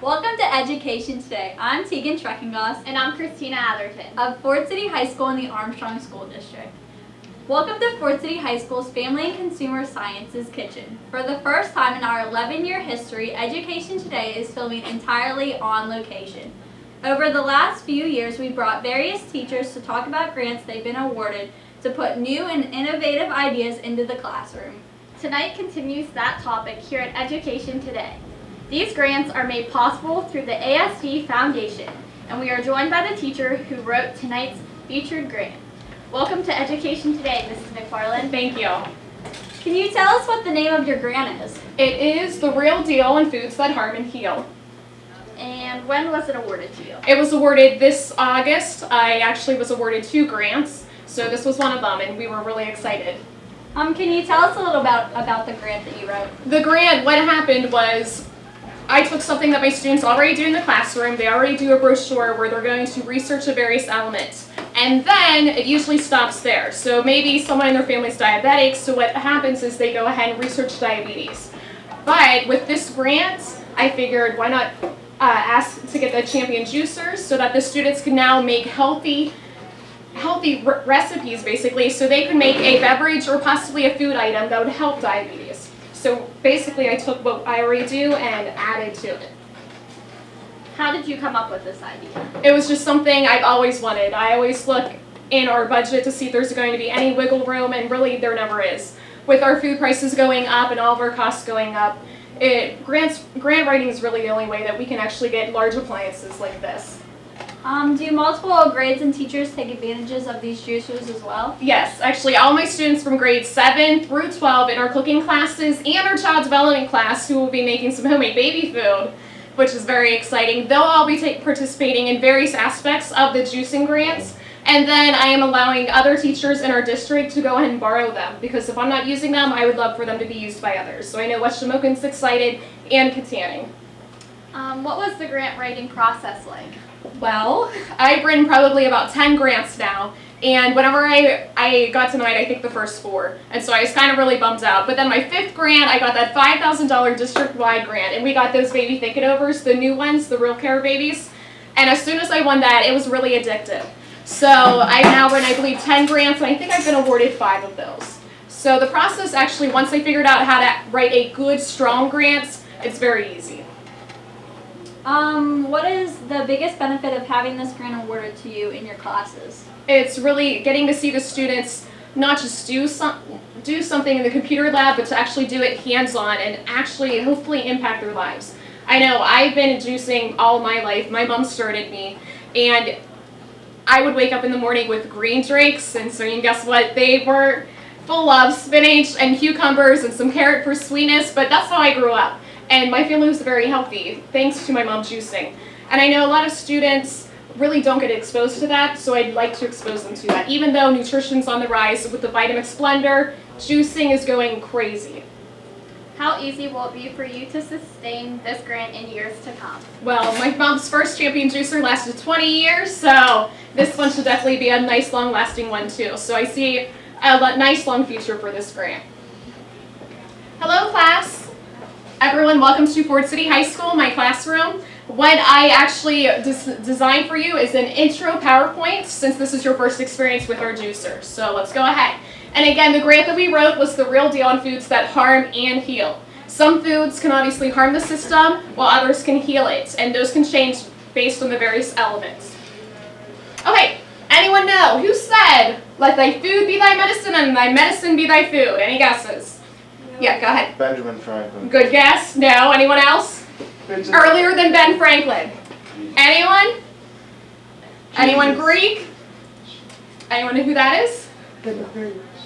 Welcome to Education Today. I'm Tegan Treckengoss. And I'm Christina Atherton. Of Ford City High School in the Armstrong School District. Welcome to Ford City High School's Family and Consumer Sciences Kitchen. For the first time in our 11-year history, Education Today is filming entirely on location. Over the last few years, we've brought various teachers to talk about grants they've been awarded to put new and innovative ideas into the classroom. Tonight continues that topic here at Education Today. These grants are made possible through the AHS-TV Foundation, and we are joined by the teacher who wrote tonight's featured grant. Welcome to Education Today, Mrs. McFarland. Thank you. Can you tell us what the name of your grant is? It is The Real Deal on Foods That Harm and Heal. And when was it awarded to you? It was awarded this August. I actually was awarded 2 grants, so this was one of them, and we were really excited. Can you tell us a little about the grant that you wrote? The grant, what happened was I took something that my students already do in the classroom. They already do a brochure where they're going to research the various elements. And then it usually stops there. So maybe someone in their family's diabetic, so what happens is they go ahead and research diabetes. But with this grant, I figured why not ask to get the champion juicers so that the students can now make healthy recipes, basically, so they could make a beverage or possibly a food item that would help diabetes. So basically I took what I already do and added to it. How did you come up with this idea? It was just something I've always wanted. I always look in our budget to see if there's going to be any wiggle room, and really there never is. With our food prices going up and all of our costs going up, grant writing is really the only way that we can actually get large appliances like this. Do multiple grades and teachers take advantages of these juicers as well? Yes, actually all my students from grades 7 through 12 in our cooking classes and our child development class, who will be making some homemade baby food, which is very exciting, they'll all be participating in various aspects of the juicing grants. And then I am allowing other teachers in our district to go ahead and borrow them, because if I'm not using them, I would love for them to be used by others. So I know West Shamokin's excited, and Katanning. What was the grant writing process like? Well, I've written probably about 10 grants now, and whenever I got tonight, I think the first 4, and so I was kind of really bummed out. But then my 5th grant, I got that $5,000 district-wide grant, and we got those baby think-it-overs, the new ones, the Real Care babies, and as soon as I won that, it was really addictive. So I've now written, I believe, 10 grants, and I think I've been awarded 5 of those. So the process, actually, once I figured out how to write a good, strong grant, it's very easy. What is the biggest benefit of having this grant awarded to you in your classes? It's really getting to see the students not just do something in the computer lab, but to actually do it hands-on and actually hopefully impact their lives. I know I've been juicing all my life. My mom started me, and I would wake up in the morning with green drinks, and so you can guess what? They were full of spinach and cucumbers and some carrot for sweetness, but that's how I grew up. And my family was very healthy, thanks to my mom juicing. And I know a lot of students really don't get exposed to that, so I'd like to expose them to that. Even though nutrition's on the rise with the Vitamix blender, juicing is going crazy. How easy will it be for you to sustain this grant in years to come? Well, my mom's first champion juicer lasted 20 years, so this one should definitely be a nice long-lasting one too. So I see a nice long future for this grant. Hello, class. Everyone, welcome to Ford City High School, my classroom. What I actually designed for you is an intro PowerPoint, since this is your first experience with our juicer. So let's go ahead. And again, the grant that we wrote was The Real Deal on Foods That Harm and Heal. Some foods can obviously harm the system, while others can heal it, and those can change based on the various elements. Okay, anyone know who said, "Let thy food be thy medicine and thy medicine be thy food"? Any guesses? Yeah, go ahead. Benjamin Franklin. Good guess. No. Anyone else? Earlier than Ben Franklin. Anyone? Anyone Greek? Anyone know who that is?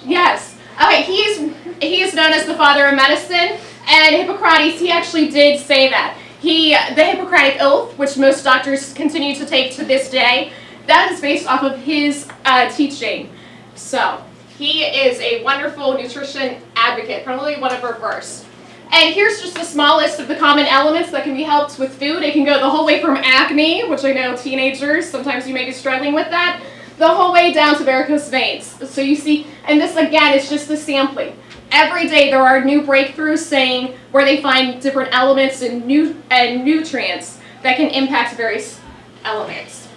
Yes. Okay, he is known as the father of medicine, and Hippocrates, he actually did say that. The Hippocratic Oath, which most doctors continue to take to this day, that is based off of his teaching. So he is a wonderful nutrition advocate, probably one of our first. And here's just a small list of the common elements that can be helped with food. It can go the whole way from acne, which I know teenagers, sometimes you may be struggling with that, the whole way down to varicose veins. So you see, and this again is just the sampling. Every day there are new breakthroughs saying where they find different elements and nutrients that can impact various elements.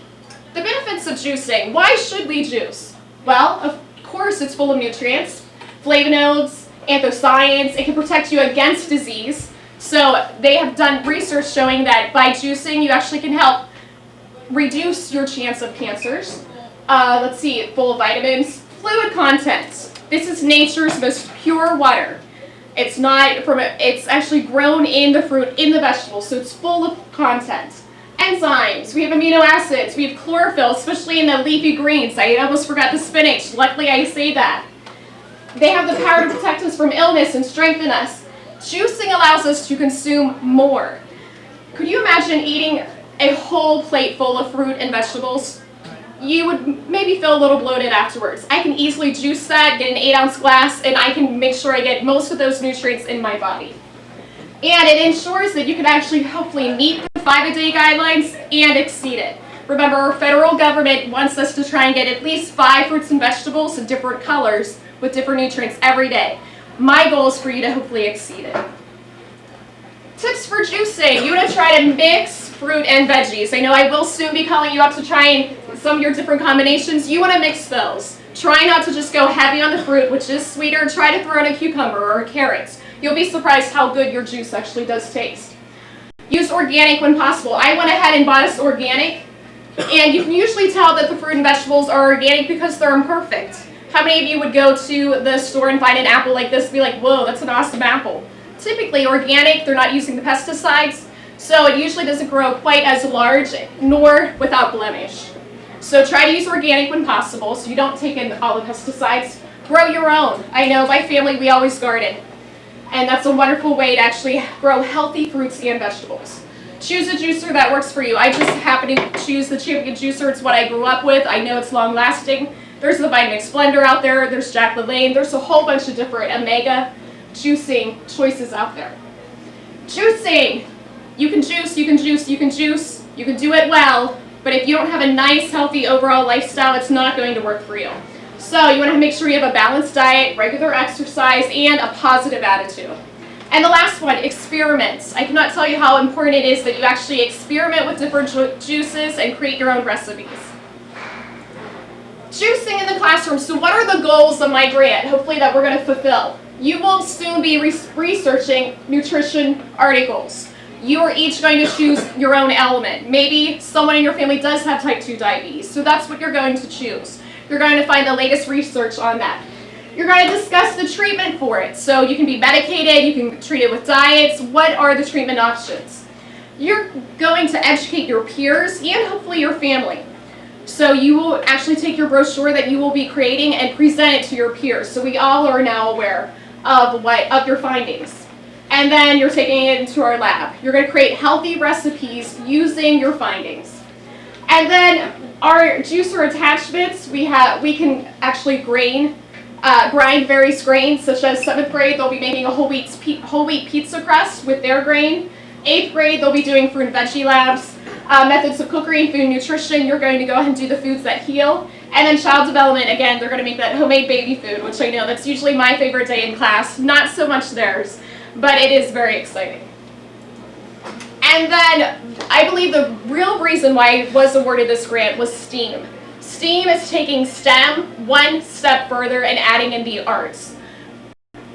The benefits of juicing. Why should we juice? Well, of course, it's full of nutrients, flavonoids, anthocyanins. It can protect you against disease. So they have done research showing that by juicing, you actually can help reduce your chance of cancers. Let's see, full of vitamins. Fluid content. This is nature's most pure water. It's actually grown in the fruit, in the vegetables, so it's full of content. Enzymes, we have amino acids, we have chlorophyll, especially in the leafy greens. I almost forgot the spinach, luckily I say that. They have the power to protect us from illness and strengthen us. Juicing allows us to consume more. Could you imagine eating a whole plate full of fruit and vegetables? You would maybe feel a little bloated afterwards. I can easily juice that, get an 8-ounce glass, and I can make sure I get most of those nutrients in my body. And it ensures that you can actually hopefully meet the 5-a-day guidelines and exceed it. Remember, our federal government wants us to try and get at least 5 fruits and vegetables in different colors with different nutrients every day. My goal is for you to hopefully exceed it. Tips for juicing. You want to try to mix fruit and veggies. I know I will soon be calling you up to try some of your different combinations. You want to mix those. Try not to just go heavy on the fruit, which is sweeter. Try to throw in a cucumber or a carrot. You'll be surprised how good your juice actually does taste. Use organic when possible. I went ahead and bought us organic, and you can usually tell that the fruit and vegetables are organic because they're imperfect. How many of you would go to the store and find an apple like this and be like, whoa, that's an awesome apple? Typically organic, they're not using the pesticides, so it usually doesn't grow quite as large nor without blemish. So try to use organic when possible so you don't take in all the pesticides. Grow your own. I know my family, we always garden. And that's a wonderful way to actually grow healthy fruits and vegetables. Choose a juicer that works for you. I just happen to choose the Champion juicer. It's what I grew up with. I know it's long lasting. There's the Vitamix Blender out there. There's Jack LaLanne. There's a whole bunch of different Omega juicing choices out there. Juicing. You can juice, you can juice, you can juice. You can do it well. But if you don't have a nice, healthy overall lifestyle, it's not going to work for you. So you want to make sure you have a balanced diet, regular exercise, and a positive attitude. And the last one, experiments. I cannot tell you how important it is that you actually experiment with different juices and create your own recipes. Juicing in the classroom. So what are the goals of my grant, hopefully that we're going to fulfill? You will soon be researching nutrition articles. You are each going to choose your own element. Maybe someone in your family does have type 2 diabetes, so that's what you're going to choose. You're going to find the latest research on that. You're going to discuss the treatment for it. So you can be medicated, you can treat it with diets. What are the treatment options? You're going to educate your peers and hopefully your family. So you will actually take your brochure that you will be creating and present it to your peers. So we all are now aware of your findings. And then you're taking it into our lab. You're going to create healthy recipes using your findings. And then our juicer attachments, we can actually grind various grains, such as 7th grade, they'll be making a whole wheat pizza crust with their grain. 8th grade, they'll be doing fruit and veggie labs. Methods of cookery and food nutrition, you're going to go ahead and do the foods that heal. And then child development, again, they're going to make that homemade baby food, which I know that's usually my favorite day in class, not so much theirs, but it is very exciting. And then I believe the real reason why I was awarded this grant was STEAM. STEAM is taking STEM one step further and adding in the arts.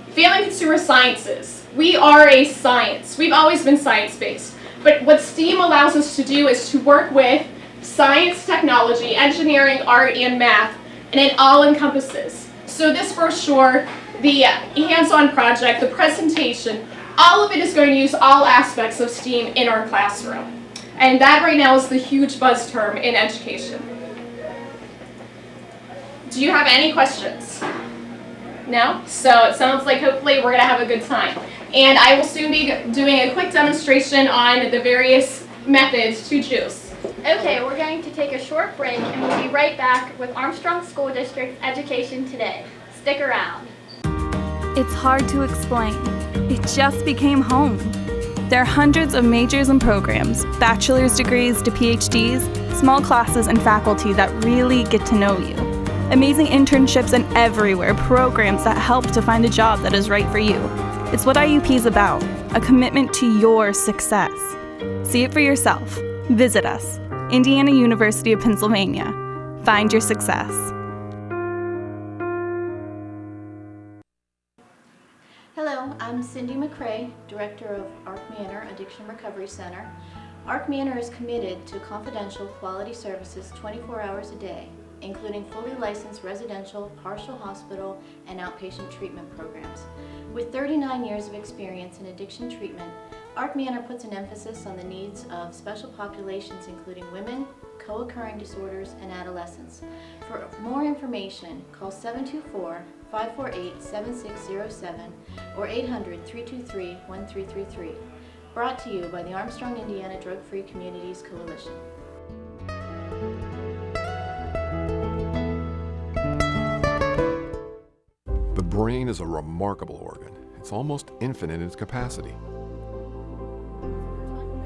Family Consumer Sciences. We are a science. We've always been science-based. But what STEAM allows us to do is to work with science, technology, engineering, art, and math, and it all encompasses. So this brochure, the hands-on project, the presentation, all of it is going to use all aspects of STEAM in our classroom. And that right now is the huge buzz term in education. Do you have any questions? No? So it sounds like hopefully we're going to have a good time. And I will soon be doing a quick demonstration on the various methods to juice. Okay, we're going to take a short break and we'll be right back with Armstrong School District's Education Today. Stick around. It's hard to explain. It just became home. There are hundreds of majors and programs, bachelor's degrees to PhDs, small classes and faculty that really get to know you. Amazing internships and everywhere, programs that help to find a job that is right for you. It's what IUP is about, a commitment to your success. See it for yourself. Visit us, Indiana University of Pennsylvania. Find your success. Hello, I'm Cindy McCrae, Director of Arc Manor Addiction Recovery Center. Arc Manor is committed to confidential quality services 24 hours a day, including fully licensed residential, partial hospital, and outpatient treatment programs. With 39 years of experience in addiction treatment, Arc Manor puts an emphasis on the needs of special populations including women, co-occurring disorders, and adolescents. For more information, call 724-548-7607 or 800-323-1333. Brought to you by the Armstrong Indiana Drug-Free Communities Coalition. The brain is a remarkable organ. It's almost infinite in its capacity.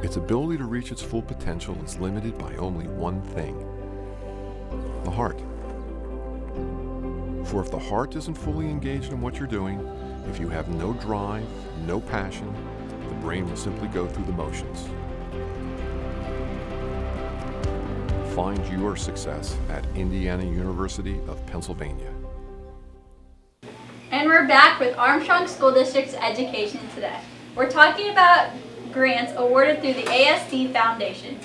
Its ability to reach its full potential is limited by only one thing: the heart. For if the heart isn't fully engaged in what you're doing, if you have no drive, no passion, the brain will simply go through the motions. Find your success at Indiana University of Pennsylvania. And we're back with Armstrong School District's Education Today. We're talking about grants awarded through the AHS-TV Foundation.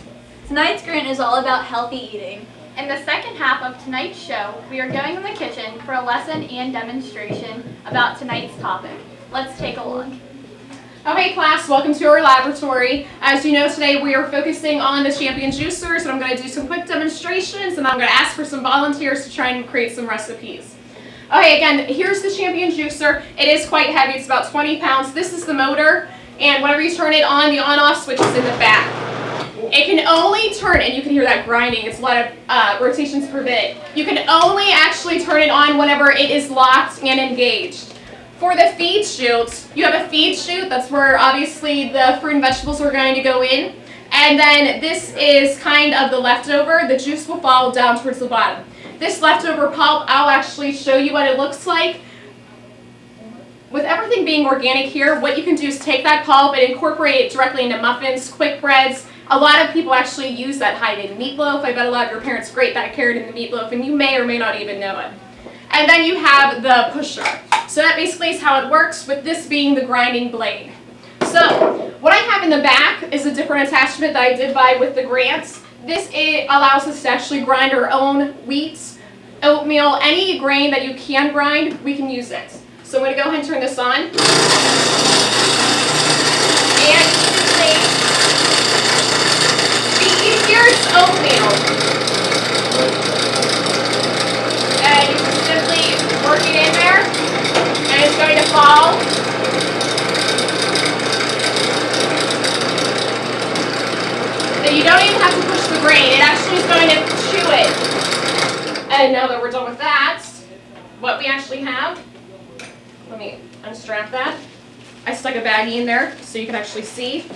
Tonight's grant is all about healthy eating. In the second half of tonight's show, we are going in the kitchen for a lesson and demonstration about tonight's topic. Let's take a look. Okay class, welcome to our laboratory. As you know, today we are focusing on the champion juicers, and I'm going to do some quick demonstrations, and I'm going to ask for some volunteers to try and create some recipes. Okay, again, here's the champion juicer. It is quite heavy, it's about 20 pounds. This is the motor, and whenever you turn it on, the on-off switch is in the back. It can only turn, and you can hear that grinding, it's a lot of rotations per bit. You can only actually turn it on whenever it is locked and engaged. For the feed chute, you have a feed chute, that's where obviously the fruit and vegetables are going to go in. And then this is kind of the leftover. The juice will fall down towards the bottom. This leftover pulp, I'll actually show you what it looks like. With everything being organic here, what you can do is take that pulp and incorporate it directly into muffins, quick breads. A lot of people actually use that hide in meatloaf. I bet a lot of your parents grate that carrot in the meatloaf, and you may or may not even know it. And then you have the pusher. So that basically is how it works, with this being the grinding blade. So what I have in the back is a different attachment that I did buy with the grants. This allows us to actually grind our own wheat, oatmeal, any grain that you can grind, we can use it. So I'm going to go ahead and turn this on. And the easier it's oatmeal. And you just simply work it in there, and it's going to fall. So you don't even have to push the grain, it actually is going to chew it. And now that we're done with that, what we actually have, let me unstrap that. I stuck a baggie in there so you can actually see.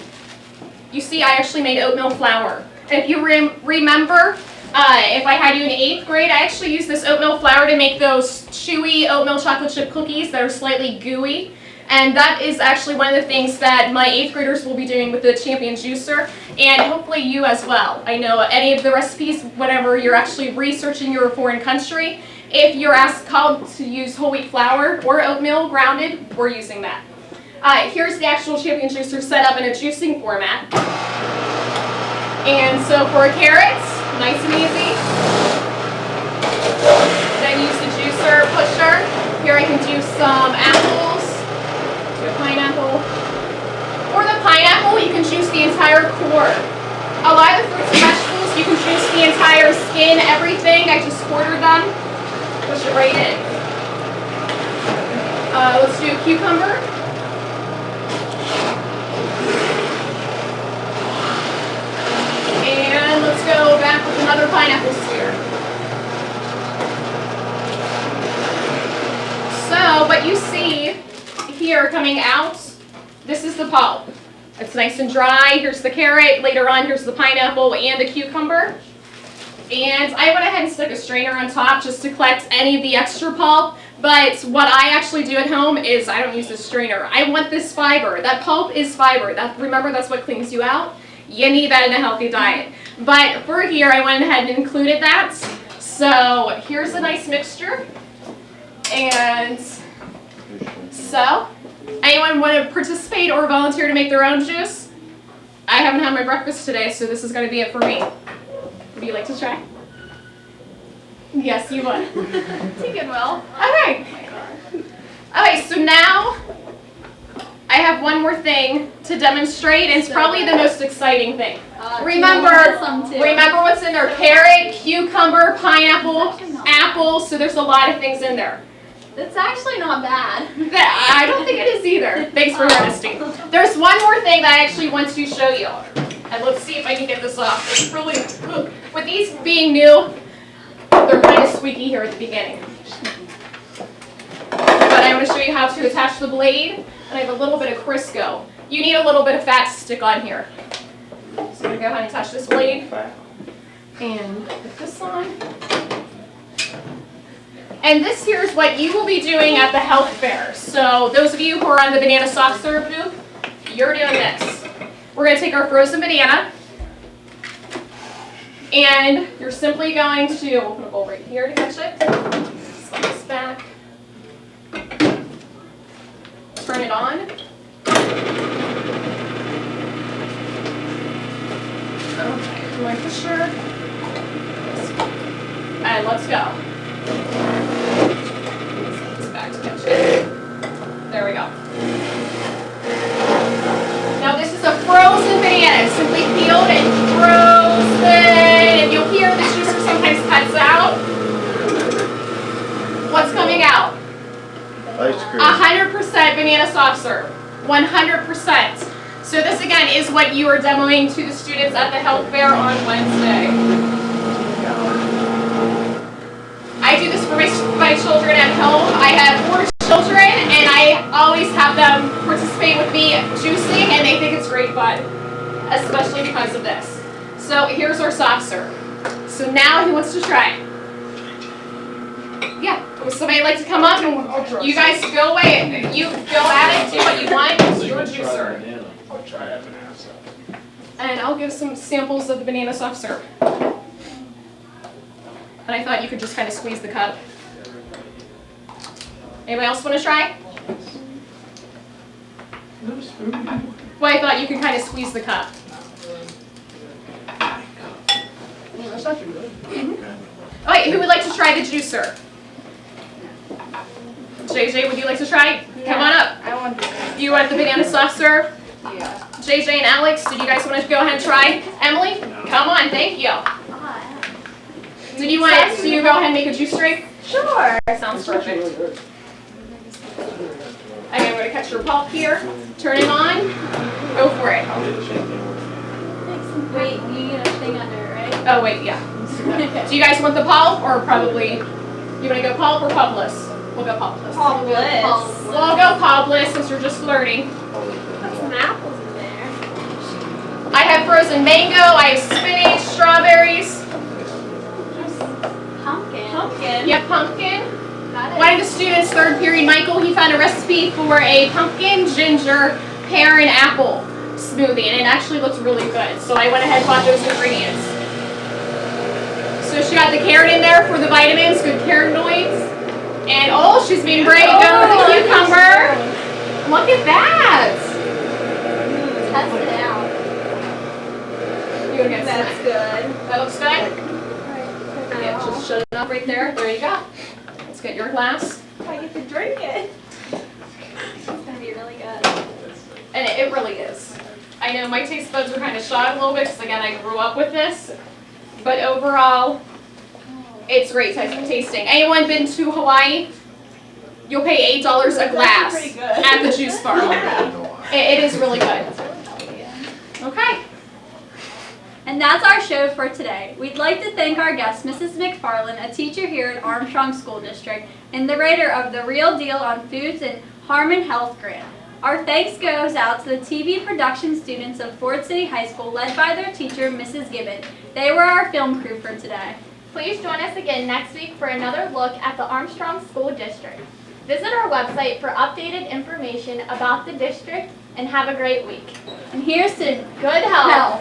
You see I actually made oatmeal flour. And if you remember, if I had you in 8th grade, I actually used this oatmeal flour to make those chewy oatmeal chocolate chip cookies that are slightly gooey. And that is actually one of the things that my 8th graders will be doing with the champion juicer, and hopefully you as well. I know any of the recipes, whenever you're actually researching your foreign country, if you're called to use whole wheat flour or oatmeal grounded, we're using that. Here's the actual champion juicer set up in a juicing format. And so for carrots, nice and easy. Then use the juicer pusher. Here I can juice some apples. A pineapple. For the pineapple, you can juice the entire core. A lot of the fruits and vegetables, you can juice the entire skin, everything. I just quartered them. Push it right in. Let's do a cucumber. And let's go back with another pineapple sphere. So, what you see here coming out, this is the pulp. It's nice and dry. Here's the carrot. Later on, here's the pineapple and the cucumber. And I went ahead and stuck a strainer on top just to collect any of the extra pulp. But what I actually do at home is I don't use a strainer. I want this fiber. That pulp is fiber. Remember, that's what cleans you out. You need that in a healthy diet. But for here, I went ahead and included that. So here's a nice mixture. And so, anyone want to participate or volunteer to make their own juice? I haven't had my breakfast today, so this is going to be it for me. Would you like to try? Yes, you would. Tegan will. Okay. Okay, so now I have one more thing to demonstrate, and it's probably the most exciting thing. Remember what's in there: carrot, cucumber, pineapple, apple. So there's a lot of things in there. It's actually not bad. I don't think it is either. Thanks for noticing. There's one more thing that I actually want to show you. And let's see if I can get this off. It's really, with these being new, they're kind of squeaky here at the beginning. But I want to show you how to attach the blade. And I have a little bit of Crisco. You need a little bit of fat to stick on here. So I'm going to go ahead and attach this blade. And put this on. And this here is what you will be doing at the health fair. So those of you who are on the banana soft serve booth, you're doing this. We're going to take our frozen banana, and you're simply going to, we'll put a bowl right here to catch it, slide this back, turn it on, okay, my pusher, and let's go. Back to catch it. There we go. Now this is a frozen banana, simply peeled and frozen. And you'll hear the juicer sometimes cuts out. What's coming out? Ice cream. 100% banana soft serve. 100%. So this again is what you are demoing to the students at the health fair on Wednesday. I do this for my children at home. I have 4 children, and I always have them participate with me juicing, and they think it's great fun, especially because of this. So here's our soft serve. So now who wants to try it? Yeah, would somebody like to come up and you guys go away. You go at it, do what you want. It's your juicer. I'll try that banana. And I'll give some samples of the banana soft serve. And I thought you could just kind of squeeze the cup. Anybody else want to try? Well, I thought you could kind of squeeze the cup. Oh, wait, who would like to try the juicer? JJ, would you like to try? Yeah. Come on up. I want to. You want the banana soft serve? Yeah. JJ and Alex, did you guys want to go ahead and try? Emily? Come on, thank you. Did you want to go ahead and make a juice drink? Sure. Sounds perfect. Okay, I'm going to catch your pulp here. Turn it on. Go for it. Wait, you need a thing under it, right? Oh, wait, yeah. Do you guys want the pulp or probably, you want to go pulp or pulpless? We'll go pulpless. We'll go pulpless since you're just learning. Put some apples in there. I have frozen mango, I have spinach, strawberries. Pumpkin. Yeah, pumpkin. Got it. One of the students, 3rd period, Michael, he found a recipe for a pumpkin, ginger, pear, and apple smoothie, and it actually looked really good. So I went ahead and bought those ingredients. So she got the carrot in there for the vitamins, good carotenoids. And oh, she's being brave to go with the cucumber. Look at that. Test it out. You gonna get That's some? good. That looks good? Yeah, just shut it up right there. There you go. Let's get your glass. I get to drink it. It's gonna be really good. And it really is. I know my taste buds are kind of shot a little bit because, again, I grew up with this. But overall, it's great tasting. Anyone been to Hawaii? You'll pay $8 a glass at the juice bar. It is really good. Okay. And that's our show for today. We'd like to thank our guest, Mrs. McFarland, a teacher here at Armstrong School District, and the writer of The Real Deal on Foods and Harmon Health Grant. Our thanks goes out to the TV production students of Ford City High School, led by their teacher, Mrs. Gibbon. They were our film crew for today. Please join us again next week for another look at the Armstrong School District. Visit our website for updated information about the district, and have a great week. And here's to Good health.